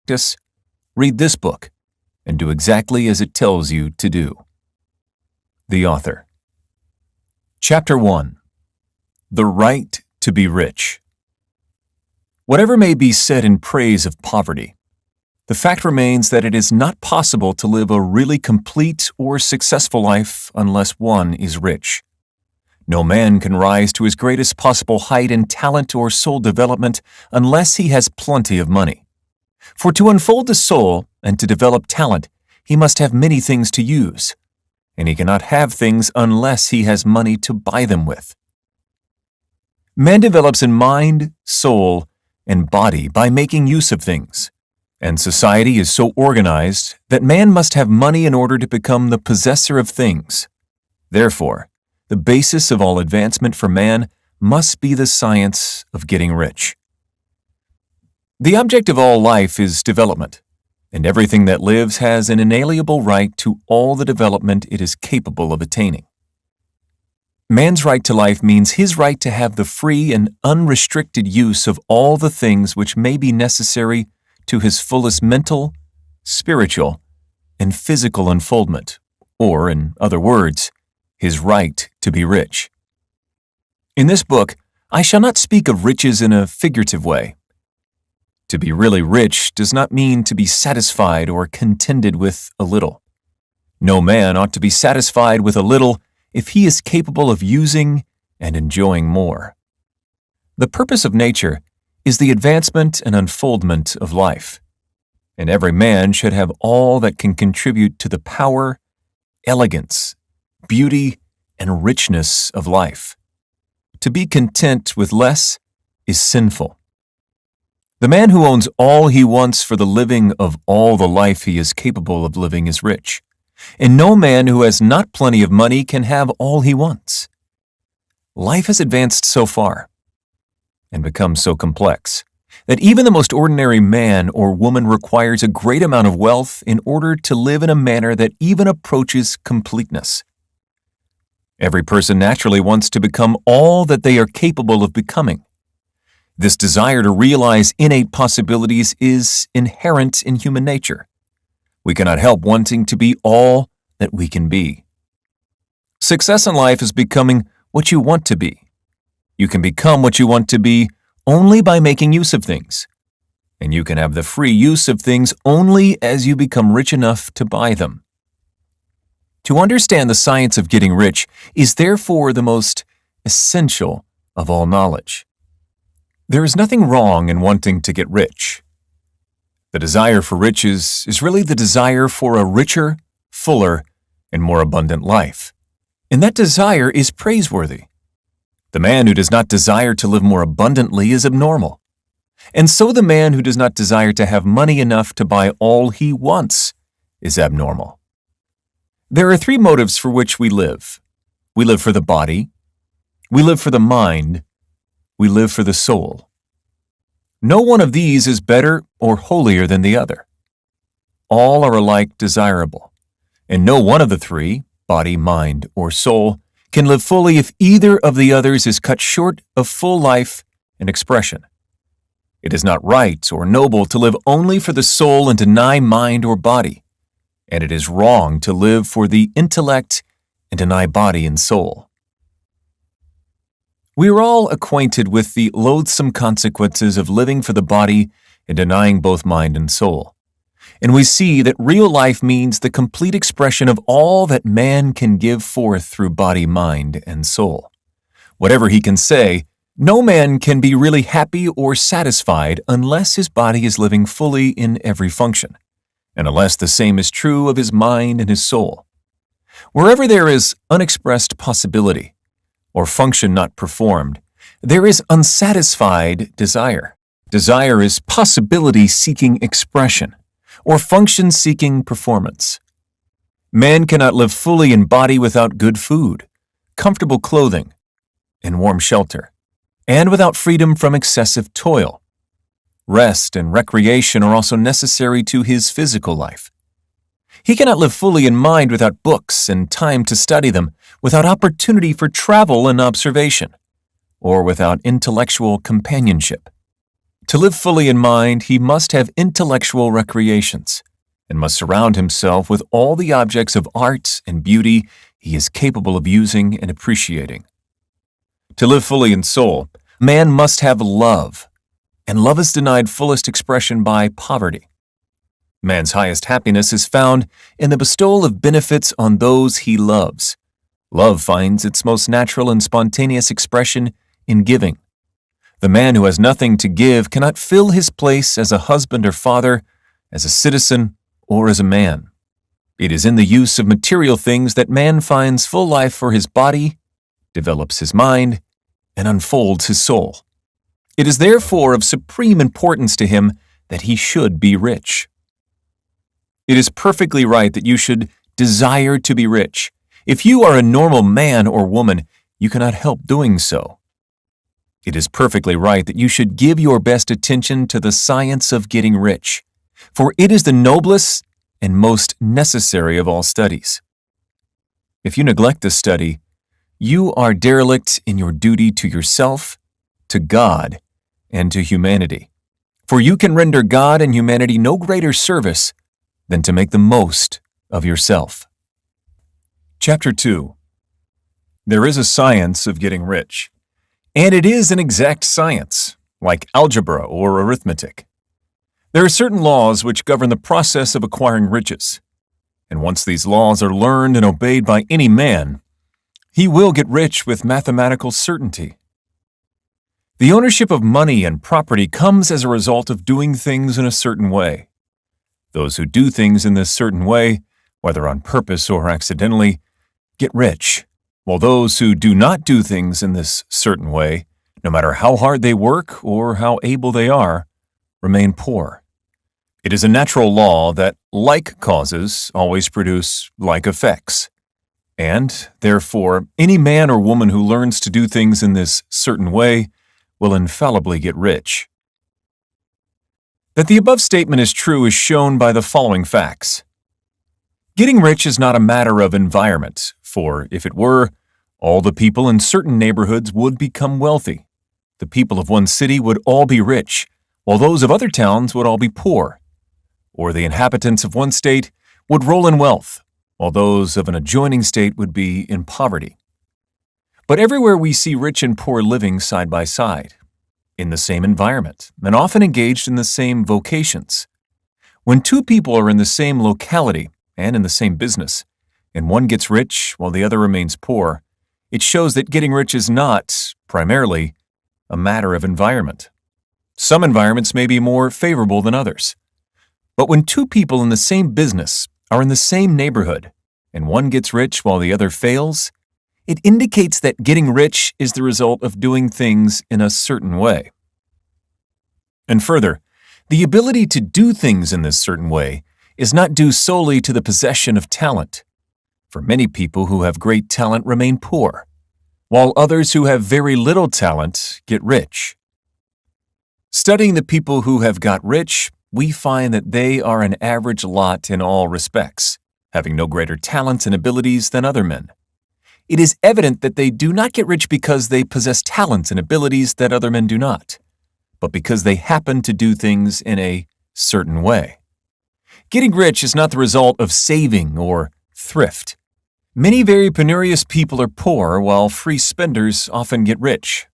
practice, read this book and do exactly as it tells you to do. The author. Chapter 1. The Right to be Rich. Whatever may be said in praise of poverty, the fact remains that it is not possible to live a really complete or successful life unless one is rich. No man can rise to his greatest possible height in talent or soul development unless he has plenty of money. For to unfold the soul and to develop talent, he must have many things to use, and he cannot have things unless he has money to buy them with. Man develops in mind, soul, and body by making use of things, and society is so organized that man must have money in order to become the possessor of things. Therefore, the basis of all advancement for man must be the science of getting rich. The object of all life is development, and everything that lives has an inalienable right to all the development it is capable of attaining. Man's right to life means his right to have the free and unrestricted use of all the things which may be necessary to his fullest mental, spiritual, and physical unfoldment, or, in other words, his right to be rich. In this book, I shall not speak of riches in a figurative way. To be really rich does not mean to be satisfied or contented with a little. No man ought to be satisfied with a little if he is capable of using and enjoying more. The purpose of nature is the advancement and unfoldment of life, and every man should have all that can contribute to the power, elegance, beauty, and richness of life. To be content with less is sinful. The man who owns all he wants for the living of all the life he is capable of living is rich, and no man who has not plenty of money can have all he wants. Life has advanced so far and become so complex that even the most ordinary man or woman requires a great amount of wealth in order to live in a manner that even approaches completeness. Every person naturally wants to become all that they are capable of becoming. This desire to realize innate possibilities is inherent in human nature. We cannot help wanting to be all that we can be. Success in life is becoming what you want to be. You can become what you want to be only by making use of things, and you can have the free use of things only as you become rich enough to buy them. To understand the science of getting rich is therefore the most essential of all knowledge. There is nothing wrong in wanting to get rich. The desire for riches is really the desire for a richer, fuller, and more abundant life, and that desire is praiseworthy. The man who does not desire to live more abundantly is abnormal, and so the man who does not desire to have money enough to buy all he wants is abnormal. There are three motives for which we live. We live for the body, we live for the mind, we live for the soul. No one of these is better or holier than the other. All are alike desirable, and no one of the three, body, mind, or soul, can live fully if either of the others is cut short of full life and expression. It is not right or noble to live only for the soul and deny mind or body, and it is wrong to live for the intellect and deny body and soul. We are all acquainted with the loathsome consequences of living for the body and denying both mind and soul, and we see that real life means the complete expression of all that man can give forth through body, mind, and soul. Whatever he can say, no man can be really happy or satisfied unless his body is living fully in every function, and unless the same is true of his mind and his soul. Wherever there is unexpressed possibility, or function not performed, there is unsatisfied desire. Desire is possibility seeking expression, or function seeking performance. Man cannot live fully in body without good food, comfortable clothing, and warm shelter, and without freedom from excessive toil. Rest and recreation are also necessary to his physical life. He cannot live fully in mind without books and time to study them, without opportunity for travel and observation, or without intellectual companionship. To live fully in mind, he must have intellectual recreations and must surround himself with all the objects of art and beauty he is capable of using and appreciating. To live fully in soul, man must have love, and love is denied fullest expression by poverty. Man's highest happiness is found in the bestowal of benefits on those he loves. Love finds its most natural and spontaneous expression in giving. The man who has nothing to give cannot fill his place as a husband or father, as a citizen, or as a man. It is in the use of material things that man finds full life for his body, develops his mind, and unfolds his soul. It is therefore of supreme importance to him that he should be rich. It is perfectly right that you should desire to be rich. If you are a normal man or woman, you cannot help doing so. It is perfectly right that you should give your best attention to the science of getting rich, for it is the noblest and most necessary of all studies. If you neglect this study, you are derelict in your duty to yourself, to God, and to humanity. For you can render God and humanity no greater service than to make the most of yourself. Chapter 2. There is a science of getting rich, and it is an exact science, like algebra or arithmetic. There are certain laws which govern the process of acquiring riches, and once these laws are learned and obeyed by any man, he will get rich with mathematical certainty. The ownership of money and property comes as a result of doing things in a certain way. Those who do things in this certain way, whether on purpose or accidentally, get rich, while those who do not do things in this certain way, no matter how hard they work or how able they are, remain poor. It is a natural law that like causes always produce like effects, and, therefore, any man or woman who learns to do things in this certain way will infallibly get rich. That the above statement is true is shown by the following facts. Getting rich is not a matter of environment, for if it were, all the people in certain neighborhoods would become wealthy. The people of one city would all be rich, while those of other towns would all be poor. Or the inhabitants of one state would roll in wealth, while those of an adjoining state would be in poverty. But everywhere we see rich and poor living side by side, in the same environment, and often engaged in the same vocations. When two people are in the same locality and in the same business, and one gets rich while the other remains poor, it shows that getting rich is not, primarily, a matter of environment. Some environments may be more favorable than others. But when two people in the same business are in the same neighborhood, and one gets rich while the other fails, it indicates that getting rich is the result of doing things in a certain way. And further, the ability to do things in this certain way is not due solely to the possession of talent. For many people who have great talent remain poor, while others who have very little talent get rich. Studying the people who have got rich, we find that they are an average lot in all respects, having no greater talents and abilities than other men. It is evident that they do not get rich because they possess talents and abilities that other men do not, but because they happen to do things in a certain way. Getting rich is not the result of saving or thrift. Many very penurious people are poor, while free spenders often get rich.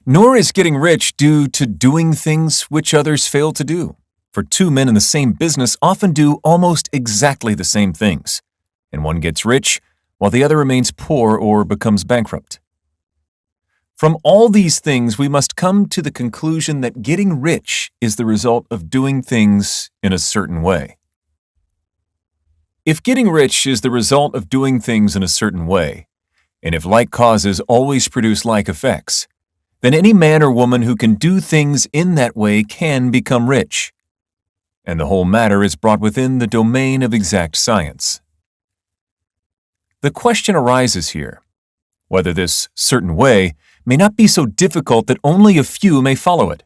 Nor is getting rich due to doing things which others fail to do, for two men in the same business often do almost exactly the same things, and one gets rich while the other remains poor or becomes bankrupt. From all these things, we must come to the conclusion that getting rich is the result of doing things in a certain way. If getting rich is the result of doing things in a certain way, and if like causes always produce like effects, then any man or woman who can do things in that way can become rich, and the whole matter is brought within the domain of exact science. The question arises here, whether this certain way may not be so difficult that only a few may follow it.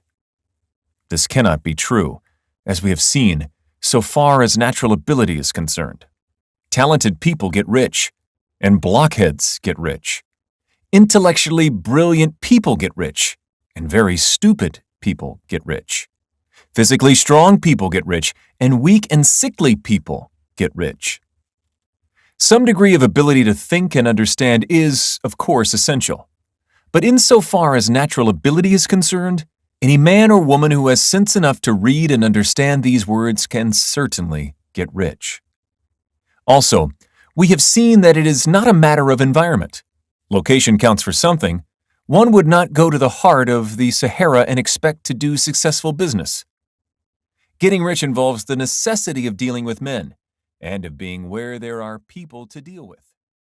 This cannot be true, as we have seen, so far as natural ability is concerned. Talented people get rich, and blockheads get rich. Intellectually brilliant people get rich, and very stupid people get rich. Physically strong people get rich, and weak and sickly people get rich. Some degree of ability to think and understand is, of course, essential. But insofar as natural ability is concerned, any man or woman who has sense enough to read and understand these words can certainly get rich. Also, we have seen that it is not a matter of environment. Location counts for something. One would not go to the heart of the Sahara and expect to do successful business. Getting rich involves the necessity of dealing with men and of being where there are people to deal with.